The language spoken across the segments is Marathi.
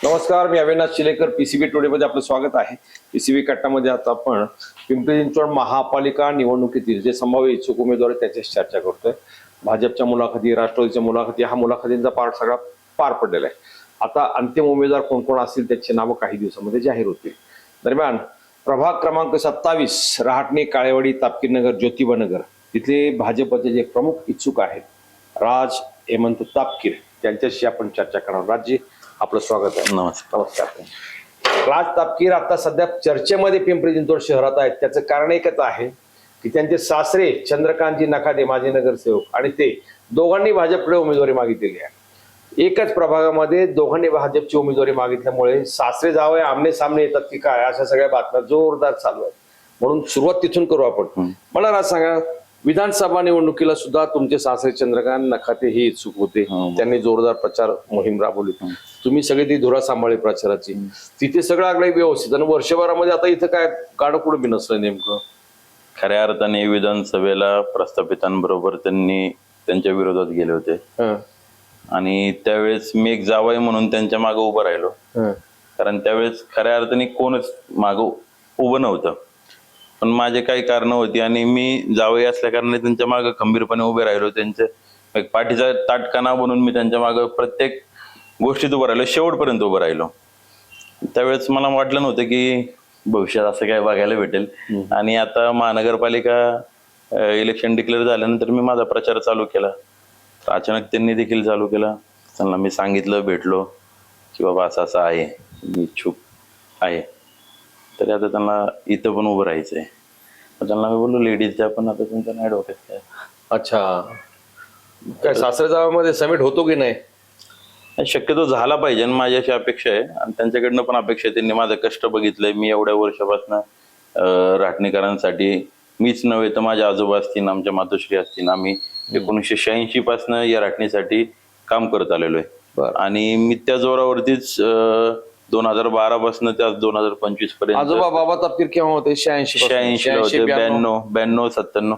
नमस्कार, मी अविनाश चिलेकर. पीसीबी टुडे मध्ये आपलं स्वागत आहे. पीसीबी कट्टामध्ये आता आपण पिंपरी चिंचवड महापालिका निवडणुकीतील जे संभाव्य इच्छुक उमेदवार आहेत त्याच्याशी चर्चा करतोय. भाजपच्या मुलाखती, राष्ट्रवादीच्या मुलाखती, हा मुलाखतींचा पार्ट सगळा पार पडलेला आहे. आता अंतिम उमेदवार कोण कोण असतील त्याची नावं काही दिवसामध्ये जाहीर होतील. दरम्यान प्रभाग क्रमांक 27 रहाटणी, काळेवाडी, तापकीरनगर, ज्योतिबानगर तिथले भाजपचे जे प्रमुख इच्छुक आहेत राज हेमंत तापकीर, त्यांच्याशी आपण चर्चा करणार. राजजी, आपलं स्वागत आहे. नमस्कार. राज तापकीर आता सध्या चर्चेमध्ये पिंपरी चिंचवड शहरात आहेत. त्याचं कारण एकच आहे की त्यांचे सासरे चंद्रकांतजी नखाते, माजी नगरसेवक, आणि ते दोघांनी भाजपकडे उमेदवारी मागितलेली आहे. एकच प्रभागामध्ये दोघांनी भाजपची उमेदवारी मागितल्यामुळे सासरे जावई आमने सामने येतात की काय, अशा सगळ्या बातम्या जोरदार चालू आहेत. म्हणून सुरुवात तिथून करू आपण. मला राज सांगा, विधानसभा निवडणुकीला सुद्धा तुमचे सासरे चंद्रकांत नखाते हे इच्छुक होते. त्यांनी जोरदार प्रचार मोहीम राबवली. तुम्ही सगळी ती धुरा सांभाळली प्रचाराची. तिथे सगळं अगदी व्यवस्थित. आणि वर्षभरामध्ये आता इथं काय गाडं कुठं बी नसलं नेमकं. खऱ्या अर्थाने विधानसभेला प्रस्थापितांबरोबर त्यांनी त्यांच्या विरोधात गेले होते आणि त्यावेळेस मी एक जावई म्हणून त्यांच्या मागे उभं राहिलो. कारण त्यावेळेस खऱ्या अर्थाने कोणच मागं उभं नव्हतं. पण माझे काही कारण होती आणि मी जावई असल्या कारणाने त्यांच्या मागे खंबीरपणे उभे राहिलो. त्यांचे एक पाठीचा ताटकाना बनून मी त्यांच्या मागे प्रत्येक गोष्टीत उभं राहिलो, शेवटपर्यंत उभं राहिलो. त्यावेळेस मला वाटलं नव्हतं की भविष्यात असं काय बघायला भेटेल. आणि आता महानगरपालिका इलेक्शन डिक्लेअर झाल्यानंतर मी माझा प्रचार चालू केला. अचानक त्यांनी देखील चालू केला. त्यांना मी सांगितलं, भेटलो की बाबा असं असं आहे, मी इच्छुक आहे. तरी आता त्यांना इथं पण उभं राहायचंय. त्यांना मी बोललो लेडीजच्या पण आता तुमच्या नाही डोक्यात काय. अच्छा, काय सासरे जावामध्ये समिट होतो की नाही? शक्यतो झाला पाहिजे आणि माझी अशी अपेक्षा आहे आणि त्यांच्याकडनं पण अपेक्षा आहे. त्यांनी माझं कष्ट बघितलंय. मी एवढ्या वर्षापासून राहटणीकरांसाठी मीच नव्हे तर माझ्या आजोबा असतील, आमच्या मातोश्री असतील, आम्ही 1986 पासून या राहटणीसाठी काम करत आलेलो आहे. आणि मी त्या जोरावरतीच 2012 पासून त्या 2025 पर्यंत. आजोबा बाबा तापकीर केव्हा होते? 86 ला होते. 92, 97.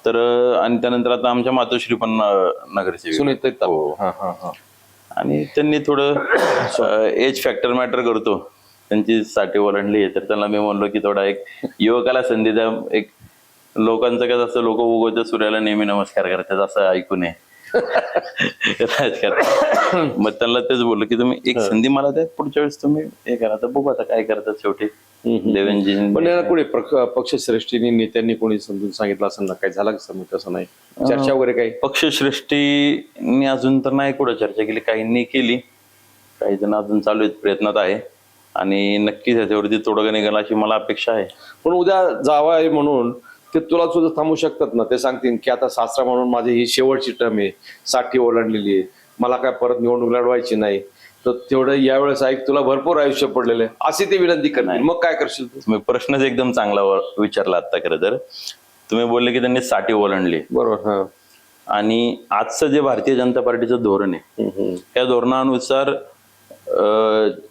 तर आणि त्यानंतर आता आमच्या मातोश्री पण नगरसेवक सुनीता. आणि त्यांनी थोडं एज फॅक्टर मॅटर करतो. त्यांची साठी ओलांडली आहे. तर त्यांना मी म्हणलो की थोडा एक युवकाला संधी द्या. एक लोकांचं काय असतं, लोक उगवत्या सूर्याला नेहमी नमस्कार करतात असं ऐकू नये राजकारण. मग त्यांना तेच बोललो की तुम्ही एक संधी मला द्या, पुढच्या वेळेस तुम्ही हे करा. तर बघू आता काय करतात. शेवटी देवेंद्रजी पण कोणी पक्षश्रेष्ठींनी, नेत्यांनी कोणी समजून सांगितलं असं ना, काय झालं का समज? तसं नाही चर्चा वगैरे काही? पक्षश्रेष्ठींनी अजून तर नाही कुठं चर्चा केली. काहींनी केली, काही जण अजून चालू आहेत, प्रयत्नात आहे. आणि नक्कीच ह्याच्यावरती तोडगा निघाला अशी मला अपेक्षा आहे. पण उद्या जावा आहे म्हणून ते तुला सुद्धा थांबू शकतात ना. ते सांगतील की आता सासरा म्हणून माझी ही शेवटची टर्म आहे, 60 ओलांडलेली आहे, मला काय परत निवडणूक लढवायची नाही, तर तेवढं यावेळेस ऐक, तुला भरपूर आयुष्य पडलेलं आहे, अशी ते विनंती करणार. मग काय करशील तू? तुम्ही प्रश्नच एकदम चांगला विचारला आता. खरं तर तुम्ही बोलले की त्यांनी 60 ओलांडली, बरोबर. आणि आजचं जे भारतीय जनता पार्टीचं धोरण आहे त्या धोरणानुसार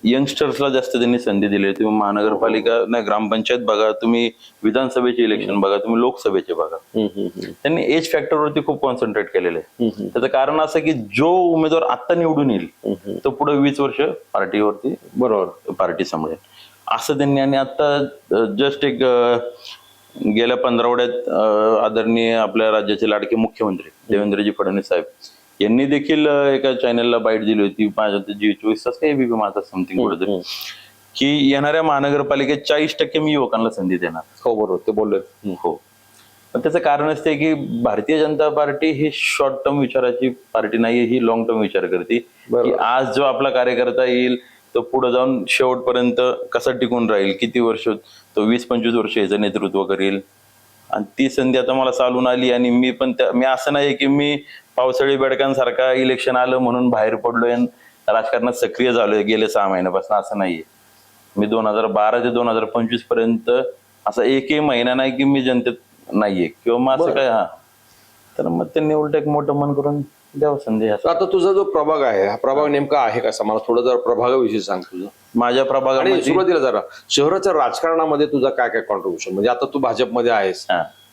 यंगस्टर्सला जास्त त्यांनी संधी दिली. तुम्ही महानगरपालिका नाही, ग्रामपंचायत बघा, तुम्ही विधानसभेचे इलेक्शन बघा, तुम्ही लोकसभेचे बघा, त्यांनी एज फॅक्टरवरती खूप कॉन्सन्ट्रेट केलेलं आहे. त्याचं कारण असं की जो उमेदवार आता निवडून येईल तो पुढे 20 वर्ष पार्टीवरती बरोबर पार्टी सांभाळेल असं त्यांनी. आणि आता जस्ट एक गेल्या 15 आदरणीय आपल्या राज्याचे लाडके मुख्यमंत्री देवेंद्रजी फडणवीस साहेब यांनी देखील एका चॅनलला बाईट दिली होती, माझ्या 24 तास काही बीबी माझा समथिंग कुठेतरी, की येणाऱ्या महानगरपालिकेत 40% मी युवकांना संधी देणार. हो बरोबर, ते बोलले. हो, पण त्याचं कारण असते की भारतीय जनता पार्टी ही शॉर्ट टर्म विचाराची पार्टी नाही, ही लॉंग टर्म विचार करते. की आज जो आपला कार्यकर्ता येईल तो पुढे जाऊन शेवटपर्यंत कसा टिकून राहील, किती वर्ष, तो 20-25 वर्ष याचं नेतृत्व करेल. आणि ती संधी आता मला चालून आली. आणि मी पण मी असं नाही की मी पावसाळी बेडकांसारखा इलेक्शन आलं म्हणून बाहेर पडलोय, राजकारणात सक्रिय झालोय गेले 6 महिन्यापासून, असं नाहीये. मी 2012 ते 2025 पर्यंत असा एकही महिना नाही की मी जनतेत नाहीये किंवा मग असं काय. हा, तर मग त्यांनी उलट एक मोठं मन करून द्यावं संधी. आता तुझा जो प्रभाग आहे, हा प्रभाग नेमका आहे कसा? मला थोडं जरा प्रभागाविषयी सांग तुझं. माझ्या प्रभागामध्ये सुरुवातीला जरा शहराच्या राजकारणामध्ये तुझा काय काय कॉन्ट्रीब्युशन, म्हणजे आता तू भाजपमध्ये आहेस,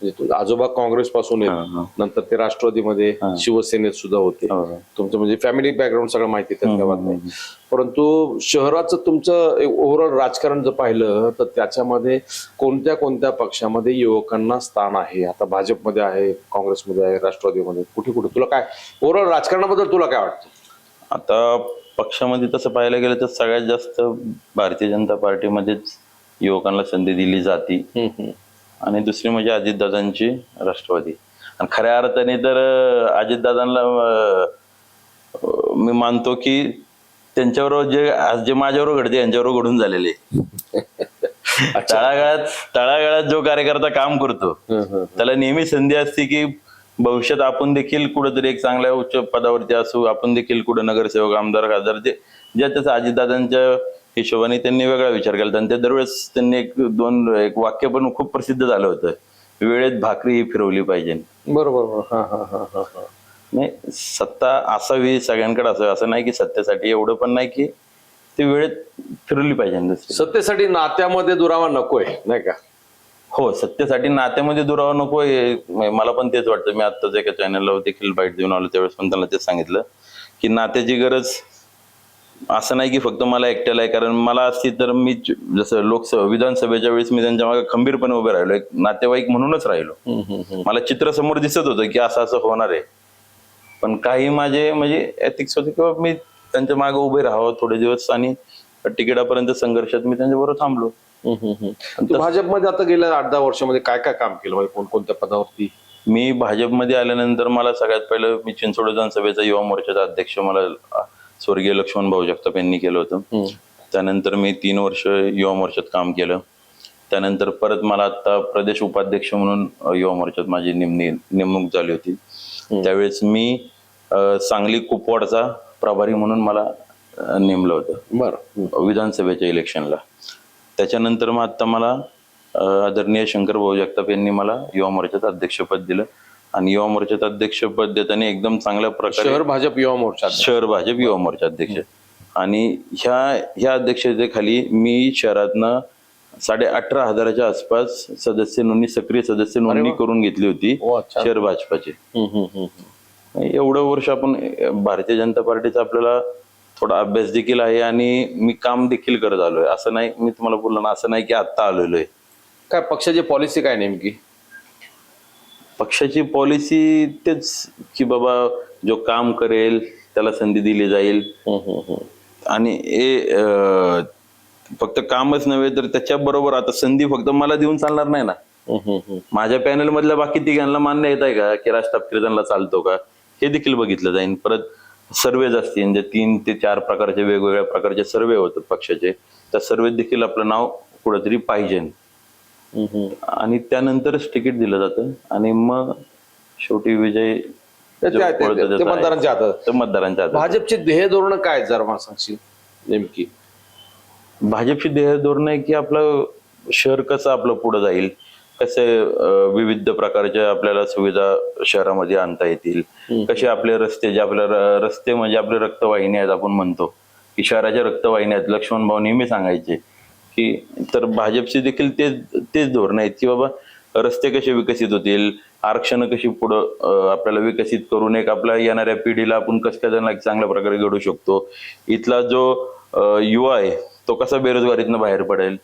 म्हणजे तुझे आजोबा काँग्रेस पासून हा, आहेत, हा. नंतर ते राष्ट्रवादीमध्ये शिवसेनेत सुद्धा होते. हो. तुमचं म्हणजे फॅमिली बॅकग्राऊंड सगळं माहिती आहे त्यात नाही. परंतु शहराचं तुमचं ओव्हरऑल राजकारण जर पाहिलं तर त्याच्यामध्ये कोणत्या कोणत्या पक्षामध्ये युवकांना स्थान आहे? आता भाजपमध्ये आहे, काँग्रेसमध्ये आहे, राष्ट्रवादीमध्ये, कुठे कुठे तुला काय ओव्हरऑल राजकारणाबद्दल तुला काय वाटतं? आता पक्षामध्ये तसं पाहायला गेलं तर सगळ्यात जास्त भारतीय जनता पार्टीमध्येच युवकांना संधी दिली जाती. आणि दुसरी म्हणजे अजितदादांची राष्ट्रवादी. आणि खऱ्या अर्थाने तर अजितदादांना मी मानतो की त्यांच्यावर जे माझ्यावर घडते यांच्यावर घडून झालेले. तळागाळात जो कार्यकर्ता काम करतो त्याला नेहमी संधी असते की भविष्यात आपण देखील कुठेतरी एक चांगल्या उच्च पदावरती असू, आपण देखील कुठे नगरसेवक, आमदार, खासदार ज्या त्याचा अजितदादांच्या हिशोबाने त्यांनी वेगळा विचार केला. आणि त्या दरवेळेस त्यांनी एक वाक्य पण खूप प्रसिद्ध झालं होतं, वेळेत भाकरी ही फिरवली पाहिजे. बरोबर. नाही, सत्ता असावी सगळ्यांकडे असावी, असं नाही की सत्तेसाठी, एवढं पण नाही की ती वेळेत फिरवली पाहिजे. सत्तेसाठी नात्यामध्ये दुरावा नकोय, नाही का? हो, सत्तेसाठी नात्यामध्ये दुरावा नको, मला पण तेच वाटतं. मी आत्ताच एका चॅनलला देखील बाईट देऊन आलो, त्यावेळेस पण त्यांना तेच सांगितलं की नात्याची गरज असं नाही की फक्त मला एकट्याला आहे. कारण मला असती तर मी जसं विधानसभेच्या वेळेस मी त्यांच्या मागे खंबीरपणे उभे राहिलो, एक नातेवाईक म्हणूनच राहिलो. मला चित्र समोर दिसत होतं की असं असं होणार आहे, पण काही माझे म्हणजे एथिक्स होते किंवा मी त्यांच्या मागे उभे राहावं थोडे दिवस, आणि तिकिटापर्यंत संघर्षात मी त्यांच्याबरोबर थांबलो. तू भाजपमध्ये आता गेल्या 8-10 वर्षामध्ये काय काय काम केलं, म्हणजे कोणकोणत्या पदावरती? मी भाजपमध्ये आल्यानंतर मला सगळ्यात पहिलं मी चिंचवड विधानसभेचा युवा मोर्चाचा अध्यक्ष मला स्वर्गीय लक्ष्मण भाऊ जगताप यांनी केलं होतं. त्यानंतर मी 3 वर्ष युवा मोर्चात काम केलं. त्यानंतर परत मला आता प्रदेश उपाध्यक्ष म्हणून युवा मोर्चात माझी नेमणूक झाली होती. त्यावेळेस मी सांगली कुपवाडचा प्रभारी म्हणून मला नेमलं होतं बरं विधानसभेच्या इलेक्शनला. त्याच्यानंतर मग आता मला आदरणीय शंकर भाऊ जगताप यांनी मला युवा मोर्चाचं अध्यक्षपद दिलं. आणि युवा मोर्चाचं अध्यक्षपद देताना एकदम चांगल्या प्रकारे शहर भाजप युवा मोर्चा अध्यक्ष. आणि ह्या अध्यक्षतेखाली मी शहरातनं 18,500 आसपास सक्रिय सदस्य नोंदणी करून घेतली होती शहर भाजपाची. एवढं वर्ष आपण भारतीय जनता पार्टीचा आपल्याला थोडा अभ्यास देखील आहे आणि मी काम देखील करत आलोय. असं नाही, मी तुम्हाला बोललो ना, असं नाही की आत्ता आलेलो आहे. काय पक्षाची पॉलिसी काय नेमकी? पक्षाची पॉलिसी तेच की बाबा जो काम करेल त्याला संधी दिली जाईल. आणि फक्त कामच नव्हे तर त्याच्याबरोबर आता संधी फक्त मला देऊन चालणार नाही ना. माझ्या पॅनल मधल्या बाकी तिघांना मान्य येत आहे का की राज ठाकरे त्यांना चालतो का, हे देखील बघितलं जाईल. परत सर्वेज असतील, म्हणजे 3 ते 4 प्रकारचे वेगवेगळ्या प्रकारचे सर्वे होतात पक्षाचे, त्या सर्वेत देखील आपलं नाव कुठेतरी पाहिजे. आणि त्यानंतरच तिकीट दिलं जातं आणि मग शेवटी विजय मतदारांच्या हातात. भाजपची ध्येय धोरण काय जर मला सांगशील नेमकी? भाजपची ध्येय धोरण आहे की आपलं शहर कसं आपलं पुढे जाईल, कसे विविध प्रकारच्या आपल्याला सुविधा शहरामध्ये आणता येतील, कसे आपले रस्ते, जे आपल्या रस्ते म्हणजे आपले रक्तवाहिनी आहेत, आपण म्हणतो की शहराच्या रक्तवाहिनी आहेत. लक्ष्मण भाऊ नेहमी सांगायचे की, तर भाजपचे देखील तेच धोरण आहेत की बाबा रस्ते कसे विकसित होतील, आरक्षण कशी पुढं आपल्याला विकसित करून एक आपल्या येणाऱ्या पिढीला आपण कसं चांगल्या प्रकारे घडू शकतो, इथला जो युवा आहे तो कसा बेरोजगारीतनं बाहेर पडेल,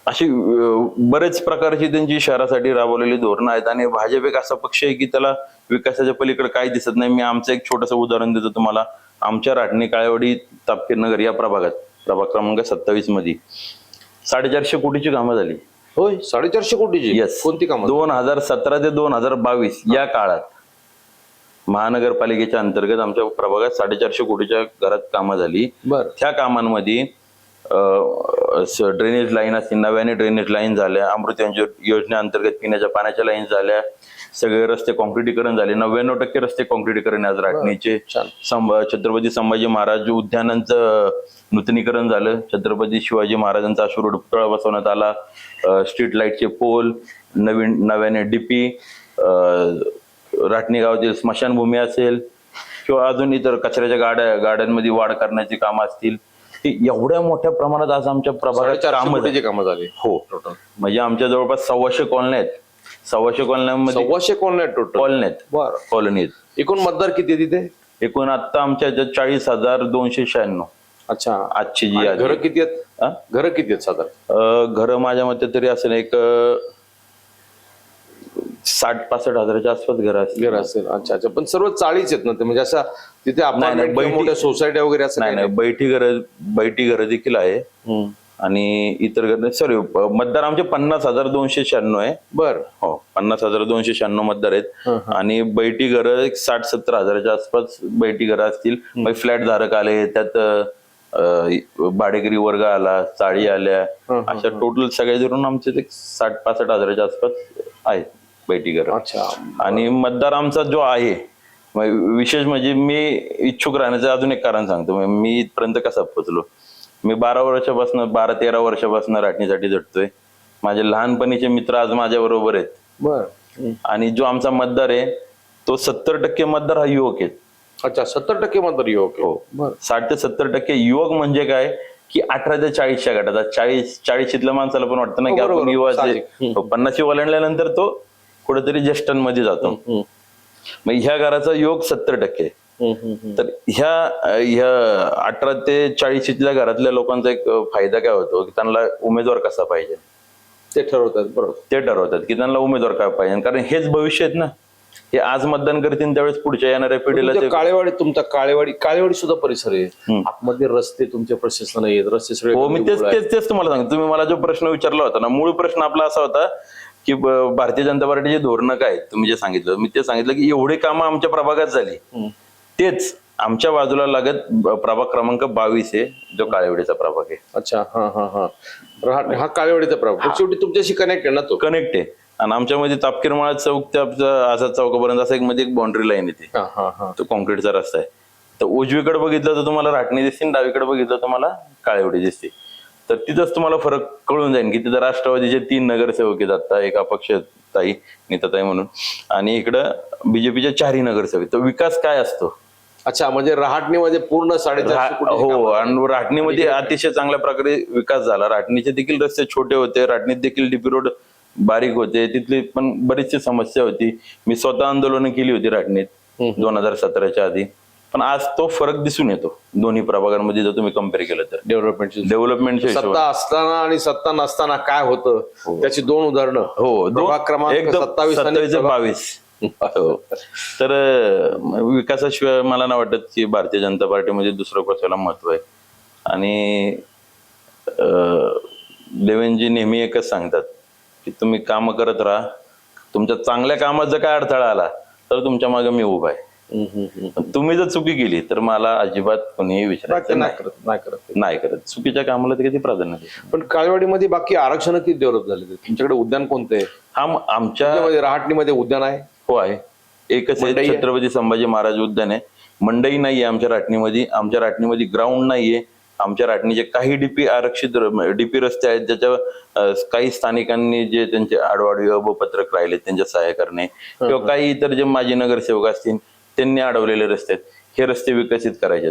अशी बरेच प्रकारची त्यांची शहरासाठी राबवलेली धोरणं आहेत. आणि भाजप एक असा पक्ष आहे की त्याला विकासाच्या पलीकडे काही दिसत नाही. मी आमचं एक छोटंसं उदाहरण देतो तुम्हाला. आमच्या राटणी, काळेवाडी, तापकीर नगर या प्रभाग क्रमांक 27 मध्ये 450 कोटीची कामं झाली. होय, 450 कोटीची? येस. कोणती कामं? 2017 ते 2022 या काळात महानगरपालिकेच्या अंतर्गत आमच्या प्रभागात 450 कोटीच्या घरात कामं झाली. त्या कामांमध्ये ड्रेनेज लाईन असतील, नव्याने ड्रेनेज लाईन झाल्या, अमृत योजनेअंतर्गत पिण्याच्या पाण्याच्या लाईन झाल्या, सगळे रस्ते कॉन्क्रिटीकरण झाले. 99% रस्ते कॉन्क्रिटीकरण आज राटणीचे. छत्रपती संभाजी महाराज उद्यानांचं नूतनीकरण झालं. छत्रपती शिवाजी महाराजांचा अश्वरूढ पुतळा बसवण्यात आला. स्ट्रीट लाईटचे पोल, नव्याने डीपी, राटणी गावातील स्मशानभूमी असेल किंवा अजून इतर कचऱ्याच्या गाड्यांमध्ये वाढ करण्याची कामं असतील, एवढ्या मोठ्या प्रमाणात आज आमच्या प्रभागात 450 कामं कोटीची कामं झाली हो टोटल. म्हणजे आमच्या जवळपास 1,600 कॉलन्या आहेत. 1,600 कॉलन्यांमध्ये 1,600 कॉलनी टोटल. कॉलन्या आहेत, बरं. कॉलनी आहेत. एकूण मतदार किती आहे तिथे? एकूण आता आमच्या ह्याच्यात 40,296. अच्छा. आजची जी यादी. घरं किती आहेत? हा? घरं किती आहेत साधारण? घरं माझ्या मते तरी असेल एक 60-65 हजाराच्या आसपास घरं असतील. घर असेल. अच्छा अच्छा. पण सर्व चाळीच आहेत ना ते, म्हणजे असा तिथे नाही, apartment किंवा बैठी- मोठ्या सोसायट्या वगैरे असं नाही काही नाही बैठी घरं देखील आहे हम्म. आणि इतर घर सॉरी मतदार आमचे 50,296 आहे. बर. हो 50,296 मतदार आहेत आणि बैठी घरं एक 60-70 हजाराच्या आसपास बैठी घरं असतील. मग फ्लॅट धारक आले त्यात भाडेकरी वर्ग आला, चाळी आल्या, अशा टोटल सगळे धरून आमचे एक 60-65 हजाराच्या आसपास आहेत बैठी घरं. अच्छा. आणि मतदार आमचा जो आहे विशेष म्हणजे मी इच्छुक राहण्याचं अजून एक कारण सांगतो. मी इथपर्यंत कसा पोहोचलो. मी 12-13 वर्षापासून राटणीसाठी झटतोय. माझे लहानपणीचे मित्र आज माझ्या बरोबर आहेत. बर. आणि जो आमचा मतदार आहे तो 70% मतदार हा युवक आहेत. अच्छा. 70% मतदार युवक आहे. हो. बर. 60 ते 70% युवक म्हणजे काय की 18 ते 40च्या गटात. 40-40ल्या माणसाला पण वाटतं ना की बरोबर, आपण युवाचे. साहजिक. 50 ओलांडल्यानंतर तो कुठेतरी ज्येष्ठांमध्ये जातो. मग ह्या घराचा युवक 70%. तर ह्या 18 ते 40च्या घरातल्या लोकांचा एक फायदा काय होतो की त्यांना उमेदवार कसा पाहिजे ते ठरवतात. बरोबर. ते ठरवतात की त्यांना उमेदवार काय पाहिजे. कारण हेच भविष्य आहेत ना. हे आज मतदान करतील त्यावेळेस पुढच्या येणाऱ्या पिढीला ते तुमचा काळेवाडी सुद्धा परिसर आहे. आतमध्ये रस्ते तुमच्या प्रशासन आहेत, रस्ते सगळे. हो मी तेच तुम्हाला सांगतो. तुम्ही मला जो प्रश्न विचारला होता ना, मूळ प्रश्न आपला असा होता की भारतीय जनता पार्टीचे धोरणं काय तुम्ही जे सांगितलं, मी ते सांगितलं की एवढे कामं आमच्या प्रभागात झाली. तेच आमच्या बाजूला लागत प्रभाग क्रमांक 22 आहे जो काळेवाडीचा प्रभाग आहे. अच्छा. हा काळेवाडीचा प्रभाग शेवटी तुमच्याशी कनेक्ट आहे ना तो. कनेक्ट आहे. आणि आमच्यामध्ये तापकीर माळा चौक ते आझाद चौकापर्यंत असं एक मध्ये एक बाउंड्री लाईन येते. तो कॉन्क्रीटचा रस्ता आहे. तर उजवीकडे बघितलं तर तुम्हाला राटणी दिसते, डावीकडे बघितलं तर तुम्हाला काळेवाडी दिसते. तर तिथंच तुम्हाला फरक कळून जाईल की तिथं राष्ट्रवादीचे 3 नगरसेवक आहेत आता, एक अपक्ष ताई नीताताई म्हणून, आणि इकडं बीजेपीचे 4 नगरसेवक. तर विकास काय असतो. अच्छा. म्हणजे रहाटणीमध्ये पूर्ण 450 कोटी. हो. आणि राटणीमध्ये अतिशय चांगल्या प्रकारे विकास झाला. राटणीचे देखील रस्ते छोटे होते, राटणीत देखील डीपी रोड बारीक होते, तिथली पण बरीचशी समस्या होती. मी स्वतः आंदोलनं केली होती राटणीत 2017च्या आधी. पण आज तो फरक दिसून येतो दोन्ही प्रभागांमध्ये जर तुम्ही कम्पेअर केलं तर. डेव्हलपमेंटच्या सत्ता असताना आणि सत्ता नसताना काय होतं त्याची 2 उदाहरणं. हो. प्रभाग क्रमांक 27 आणि 22. हो. तर विकासाशिवाय मला नाही वाटत की भारतीय जनता पार्टीमध्ये दुसरं कशाला महत्व आहे. आणि देवेंद्रजी नेहमी एकच सांगतात की तुम्ही काम करत राहा. तुमच्या चांगल्या कामात जर काय अडथळा आला तर तुमच्या मागे मी उभा आहे. तुम्ही जर चुकी केली तर मला अजिबात कोणीही विचारायचं नाही करत. चुकीच्या कामाला ते किती प्राधान्य देतात. पण काळेवाडीमध्ये बाकी आरक्षण किती डेव्हलप झाले? तुमच्याकडे उद्यान कोणतं आहे? आमच्या रहाटणीमध्ये उद्यान आहे? हो आहे. एकच आहे, छत्रपती संभाजी महाराज उद्यान आहे. मंडई नाहीये आमच्या राटणीमध्ये. आमच्या राटणीमध्ये ग्राउंड नाहीये. आमच्या राटणीचे काही डीपी आरक्षित डीपी रस्ते आहेत ज्याच्या काही स्थानिकांनी जे त्यांचे आडवाडी अबोपत्रक राहिले त्यांच्या सहाय्य करणे, किंवा काही इतर जे माजी नगरसेवक असतील त्यांनी अडवलेले रस्ते आहेत. हे रस्ते विकसित करायचे.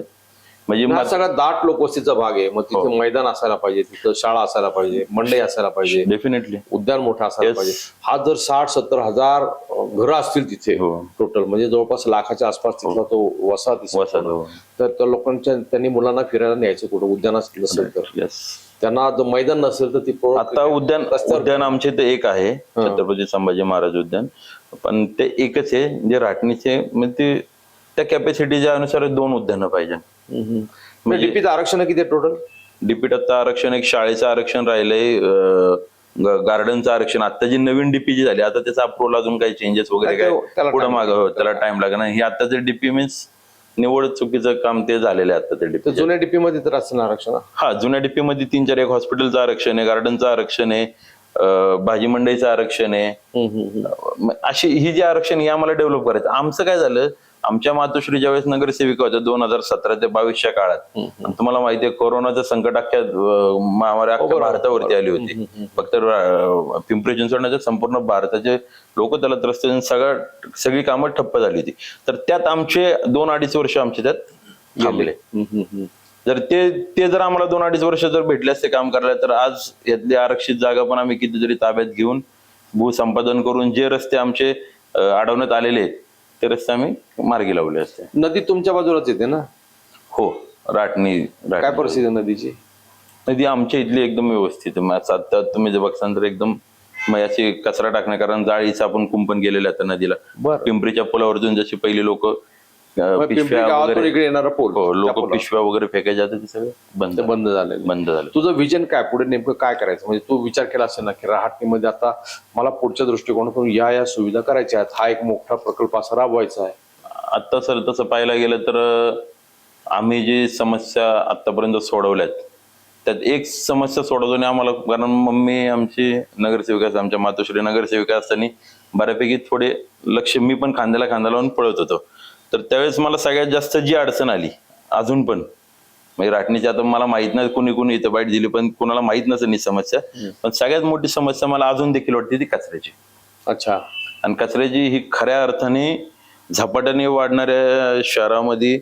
म्हणजे सगळा दाट लोकवस्तीचा भाग आहे. मग तिथे मैदान असायला पाहिजे, तिथं शाळा असायला पाहिजे, मंडई असायला पाहिजे, डेफिनेटली उद्यान मोठा असायला पाहिजे. हा जर 60-70 हजार घरं असतील तिथे टोटल, म्हणजे जवळपास लाखाच्या आसपास तिथला तो वसा तर त्या लोकांच्या त्यांनी मुलांना फिरायला न्यायचं कुठं उद्यानात नसेल तर. त्यांना जर मैदान नसेल तर ती आता उद्यान आमचे ते एक आहे छत्रपती संभाजी महाराज उद्यान. पण ते एकच आहे जे राटणीचे म्हणजे त्या कॅपॅसिटीच्या अनुसार 2 उद्यानं पाहिजे. डीपीचं आरक्षण किती टोटल? डीपीट आता आरक्षण एक शाळेचं आरक्षण राहिलंय, गार्डनचं आरक्षण. आता जी नवीन डीपी जी झाली आता त्याचा अप्रूव्हल अजून काही चेंजेस वगैरे काय पुढे मागं त्याला टाइम लागणार. ही आता जे डीपी मीन्स निवड चुकीचं काम ते झालेलं आहे आता ते डीपी. जुन्या डीपी मध्ये तर असणार आरक्षण? हा जुन्या डीपी मध्ये 3-4 एक हॉस्पिटलचं आरक्षण आहे, गार्डनचं आरक्षण आहे, भाजी मंडईचं आरक्षण आहे. अशी ही जी आरक्षण ही आम्हाला डेव्हलप करायचं. आमचं काय झालं, आमच्या मातोश्री ज्यावेळेस नगरसेविका होत्या 2017 ते 22च्या काळात, तुम्हाला माहितीये कोरोनाचं संकट अख्ख्या महामारी अख्ख्या भारतावरती आली होती. फक्त पिंपरी चिंचवडच्या संपूर्ण भारताचे लोक त्याला त्रस्त सगळी कामं ठप्प झाली होती. तर त्यात आमचे 2-2.5 वर्ष आमचे त्यात थांबले. जर ते जर आम्हाला 2-2.5 वर्ष जर भेटले असते काम करायला, तर आज यातली आरक्षित जागा पण आम्ही कितीतरी ताब्यात घेऊन भूसंपादन करून जे रस्ते आमचे अडवण्यात आलेले आहेत ते रस्ते आम्ही मार्गी लावले असते. नदी तुमच्या बाजूलाच येते ना? हो, राटणी काय परिस्थिती आहे नदीची? नदी आमच्या इथली एकदम व्यवस्थित आहे. आता तुम्ही जे बघसान तर एकदम अशी कचरा टाकण्या, कारण जाळीचं आपण कुंपण गेलेलं आहे नदीला. बरं. पिंपरीच्या पुलावरतून जशी पहिली लोक पिंपरी गावातून इकडे येणारा पूल, लोक पिशव्या वगैरे फेकायचे जाते ते सगळं बंद झालेलं. बंद झालं. तुझं विजन काय पुढे, नेमकं काय करायचं? म्हणजे तू विचार केला असेल ना की रहाटणीमध्ये आता मला पुढच्या दृष्टिकोनातून या सुविधा करायच्या आहेत, हा एक मोठा प्रकल्प असा राबवायचा आहे. आता सर तसं पाहायला गेलं तर आम्ही जी समस्या आतापर्यंत सोडवल्यात त्यात एक समस्या सोडवतो आम्हाला, कारण मम्मी आमची नगरसेविका, आमच्या मातोश्री नगरसेविका असताना बऱ्यापैकी थोडे लक्ष मी पण खांद्याला खांदा लावून पळत होतो. तर त्यावेळेस मला सगळ्यात जास्त जी अडचण आली अजून पण, म्हणजे राटणीची आता मला माहित नाही कुणी इथं बाईट दिली, पण कुणाला माहित नसेल ही समस्या, पण सगळ्यात मोठी समस्या मला अजून देखील वाटते ती कचऱ्याची. अच्छा. आणि कचऱ्याची ही खऱ्या अर्थाने झपाट्याने वाढणाऱ्या शहरामध्ये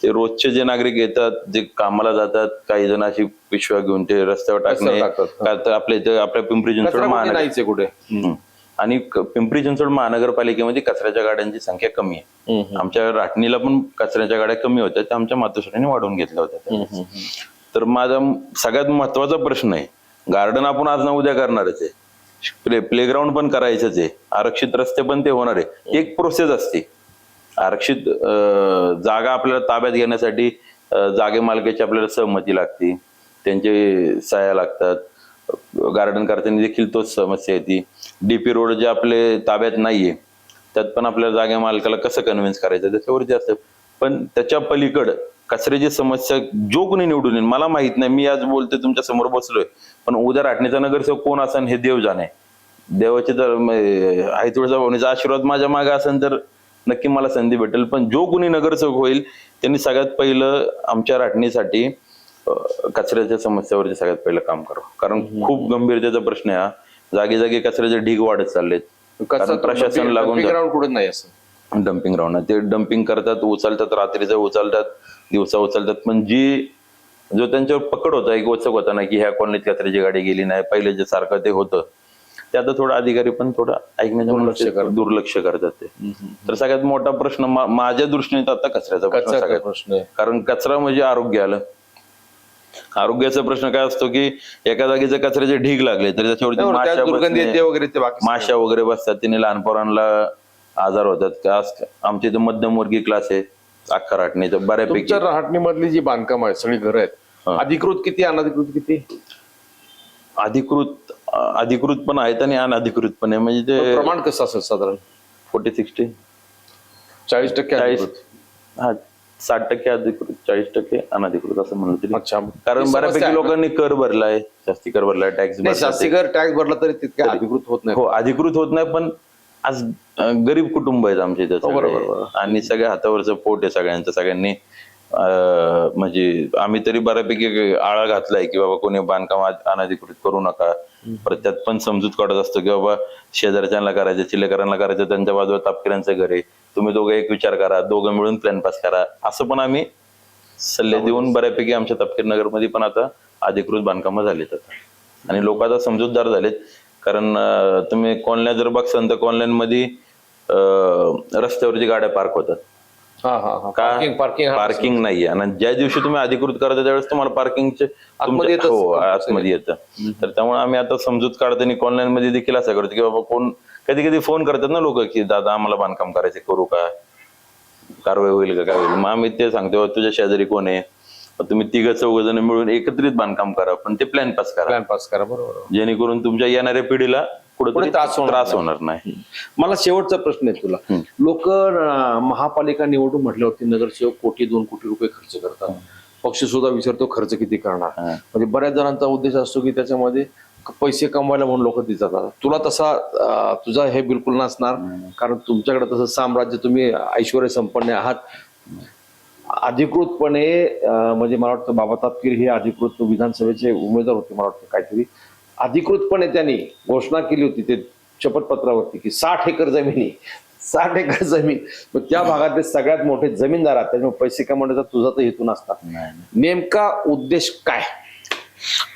ते रोजचे जे नागरिक येतात, जे कामाला जातात, काही जण अशी पिशव्या घेऊन ते रस्त्यावर टाकणे, आपल्या इथं आपल्या पिंपरी चिंचवड नाहीच कुठे. आणि पिंपरी चिंचवड महानगरपालिकेमध्ये कचऱ्याच्या गाड्यांची संख्या कमी आहे. आमच्या राटणीला पण कचऱ्याच्या गाड्या कमी होत्या, त्या आमच्या मातोश्रीने वाढवून घेतल्या होत्या. तर माझा सगळ्यात महत्वाचा प्रश्न आहे, गार्डन आपण आज ना उद्या करणारच आहे, प्लेग्राऊंड पण करायचंच आहे, आरक्षित रस्ते पण ते होणार आहे. एक प्रोसेस असते, आरक्षित जागा आपल्याला ताब्यात घेण्यासाठी जागे मालकाची आपल्याला सहमती लागते, त्यांचे सह्या लागतात. गार्डन करताना देखील तोच समस्या येते. डीपी रोड जे आपले ताब्यात नाहीये त्यात पण आपल्याला जागे मालकाला कसं कन्व्हिन्स करायचं त्याच्यावरती असतं. पण त्याच्या पलीकडं कचऱ्याची समस्या जो कोणी निवडून येईल, मला माहित नाही, मी आज बोलतोय तुमच्या समोर बसलोय, पण उद्या राटणीचा नगरसेवक कोण असेल हे देव जाणे. देवाचे तर आई तुळजाभवानीचा आशीर्वाद माझ्या मागे असेल तर नक्की मला संधी भेटेल. पण जो कोणी नगरसेवक होईल त्यांनी सगळ्यात पहिलं आमच्या राटणीसाठी कचऱ्याच्या समस्यावरती सगळ्यात पहिलं काम करावं, कारण खूप गंभीरतेचा प्रश्न आहे हा. जागी जागी कचऱ्याचे ढीग वाढत चाललेत. प्रशासन लागून कुठं नाही असं डम्पिंग ग्राउंड, ते डम्पिंग करतात, उचलतात, रात्रीचं उचलतात, दिवसा उचलतात. पण जो त्यांच्यावर पकड होता, एक वचक होता ना की ह्या कॉलनीत कचऱ्याची गाडी गेली नाही, पहिले जे सारखं ते होतं, ते आता थोडं अधिकारी पण थोडं ऐकण्याच्या दुर्लक्ष करतात ते. तर सगळ्यात मोठा प्रश्न माझ्या दृष्टीने आता कचऱ्याचा प्रश्न आहे. कारण कचरा म्हणजे आरोग्य आलं. आरोग्याचा प्रश्न काय असतो की एका जागेचे कचऱ्याचे ढीग लागले तर त्याच्यावरती माशा वगैरे बसतात, त्याने लहान पोरांना आजार होतात. आमच्या इथे मध्यमवर्गीय क्लास आहे अख्खा राटणीचा बऱ्यापैकी. राहटणी मधली जी बांधकाम आहेत सगळी घरं आहेत, अधिकृत किती अनधिकृत किती? अधिकृत पण आहेत आणि अनधिकृत पण आहे. म्हणजे ते प्रमाण कसं असेल साधारण? 40-60, 40% हा, 60% अधिकृत, 40% अनधिकृत असं म्हणलं तरी. अच्छा. कारण बऱ्यापैकी लोकांनी कर भरलाय, जास्ती कर भरलाय, टॅक्स भरला तरी तितके अधिकृत होत नाही. हो, अधिकृत होत नाही. पण आज गरीब कुटुंब आहेत आमच्या इथे आणि सगळ्या हातावरचं पोट आहे सगळ्यांचं. सगळ्यांनी म्हणजे आम्ही तरी बऱ्यापैकी आळा घातलाय की बाबा कोणी बांधकाम अनधिकृत करू नका. त्यात पण समजूत काढत असतो की बाबा शेजारच्यांना करायचं, चिल्लेकरांना करायचं, त्यांच्या बाजूला तापकिरांचं घर आहे, तुम्ही दोघं एक विचार करा, दोघं मिळून प्लॅन पास करा, असं पण आम्ही सल्ले देऊन बऱ्यापैकी आमच्या तपकीर नगरमध्ये पण आता अधिकृत बांधकामं झालीत आता. आणि लोक आता समजूतदार झालेत. कारण तुम्ही कॉलन्या जर बघसान तर कॉलन्यांमध्ये रस्त्यावरची गाड्या पार्क होतात. पार्किंग नाहीये. आणि ज्या दिवशी तुम्ही अधिकृत करता त्यावेळेस तुम्हाला पार्किंगचे आतमध्ये येतं. तर त्यामुळे आम्ही आता समजूत काढताना कॉलन्यांमध्ये देखील असं करतो की बाबा कोण कधी कधी फोन करतात ना लोक की दादा आम्हाला बांधकाम करायचे, करू का, कारवाई होईल का, काय होईल. मग आम्ही ते सांगतो तुझ्या शेजारी कोण आहे, तुम्ही 3-4 जण मिळून एकत्रित बांधकाम करा, पण ते प्लॅन पास करा. बरोबर, जेणेकरून तुमच्या येणाऱ्या पिढीला कुठे त्रास होणार नाही. मला शेवटचा प्रश्न आहे तुला. लोक महापालिका निवडून म्हटल्यावरती नगरसेवक 1-2 कोटी रुपये खर्च करतात, पक्ष सुद्धा विचारतो खर्च किती करणार. म्हणजे बऱ्याच जणांचा उद्देश असतो की त्याच्यामध्ये पैसे कमवायला म्हणून लोक तिथे जातात. तुला तसा तुझा हे बिलकुल नसणार, कारण तुमच्याकडे तसं साम्राज्य, तुम्ही ऐश्वर्य संपन्न आहात. अधिकृतपणे म्हणजे मला वाटतं बाबा तापकीर हे अधिकृत विधानसभेचे उमेदवार होते, मला वाटतं काहीतरी अधिकृतपणे त्यांनी घोषणा केली होती ते शपथपत्रावरती की 60 एकर जमिनी 60 एकर जमीन. मग त्या भागातले सगळ्यात मोठे जमीनदार आहेत, त्याच्यामुळे पैसे कमवण्याचा तुझा तर हेतू नसता. नेमका उद्देश काय?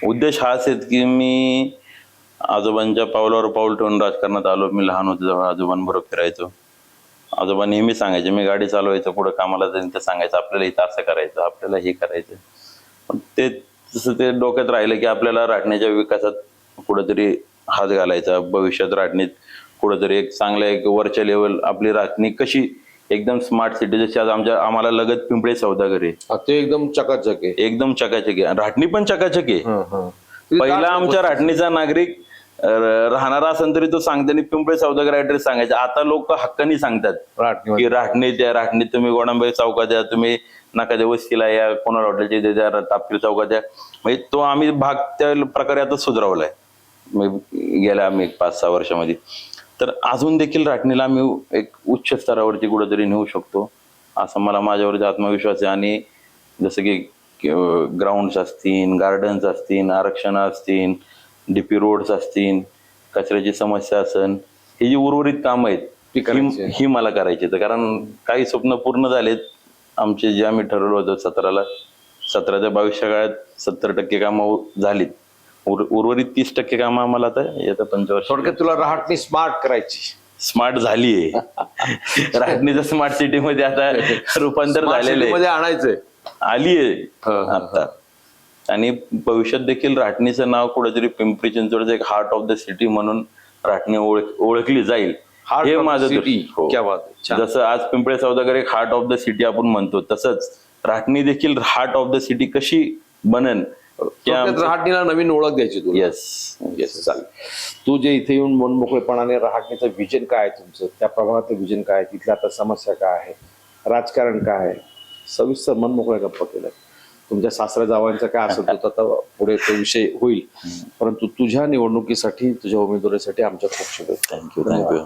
उद्देश हाच आहे की मी आजोबांच्या पावलावर पाऊल ठेवून राजकारणात आलो. मी लहान होतो तेव्हा आजोबांबरोबर फिरायचो. आजोबा नेहमी सांगायचे, मी गाडी चालवायचं पुढे कामाला जाईन ते सांगायचं आपल्याला इथं असं करायचं, आपल्याला हे करायचं. पण ते तसं ते डोक्यात राहिलं की आपल्याला राहण्याच्या विकासात कुठेतरी हात घालायचा, भविष्यात राहणीत कुठेतरी एक चांगल्या एक वरच्या लेवल आपली राहणी कशी एकदम स्मार्ट सिटी, जशी आज आम्हाला लगत पिंपळे सौदागर आहे, ते एकदम चकाचक आहे. एकदम चकाचक आहे. राहणी पण चकाचक आहे. पहिला आमच्या राहणीचा नागरिक राहणारा असेल तरी तो सांगताना पिंपळे सौदागर ऍड्रेस सांगायचा. आता लोक हक्कानी सांगतात की राहणी द्या, राहणी तुम्ही गोडांबाई चौकात द्या, तुम्ही नकाद्या वस्तीला या, कोणाला हॉटेलच्या द्या, तापकीर चौकात द्या. म्हणजे तो आम्ही भाग त्या प्रकारे आता सुधारवलाय गेल्या आम्ही 5-6 वर्षामध्ये. तर अजून देखील राहणीला आम्ही एक उच्च स्तरावरती कुठेतरी नेऊ शकतो असं मला माझ्यावरती आत्मविश्वास आहे. आणि जसं की ग्राउंड्स असतील, गार्डन्स असतील, आरक्षण असतील, डीपी रोड्स असतील, कचऱ्याची समस्या असेल, ही जी उर्वरित कामं आहेत ही मला करायची. तर कारण काही स्वप्न पूर्ण झालेत आमचे, जे आम्ही ठरवलं होतं 17 ते 22च्या काळात 70% कामं झालीत. उर्वरित 30% कामं आम्हाला आता येत्या 5 वर्ष. थोडक्यात तुला राहणी स्मार्ट करायची. स्मार्ट झालीये. राहणीचं स्मार्ट सिटी मध्ये आता रूपांतर झालेलं आहे, आणायचंय, आलीये आता. आणि भविष्यात देखील राहणीचं नाव कुठेतरी पिंपरी चिंचवडचं एक हार्ट ऑफ द सिटी म्हणून राहणी ओळखली जाईल, हे माझं दृष्टी. जसं आज पिंपळे सौदागर एक हार्ट ऑफ द सिटी आपण म्हणतो, तसंच राहणी देखील हार्ट ऑफ द सिटी कशी बनन, राहणीला नवीन ओळख द्यायची तुला. येस चालेल. तू जे इथे येऊन मनमोकळेपणाने राहणीचं विजन काय आहे तुमचं, त्या प्रभागाचं विजन काय आहे, तिथल्या आता समस्या काय आहे, राजकारण काय आहे, सविस्तर मनमोकळ्या गप्पा केल्या. तुमच्या सासऱ्या जावांचा काय असेल तर आता पुढे तो विषय होईल. परंतु तुझ्या निवडणुकीसाठी, तुझ्या उमेदवारीसाठी आमच्या खूप शुभेच्छा. थँक्यू.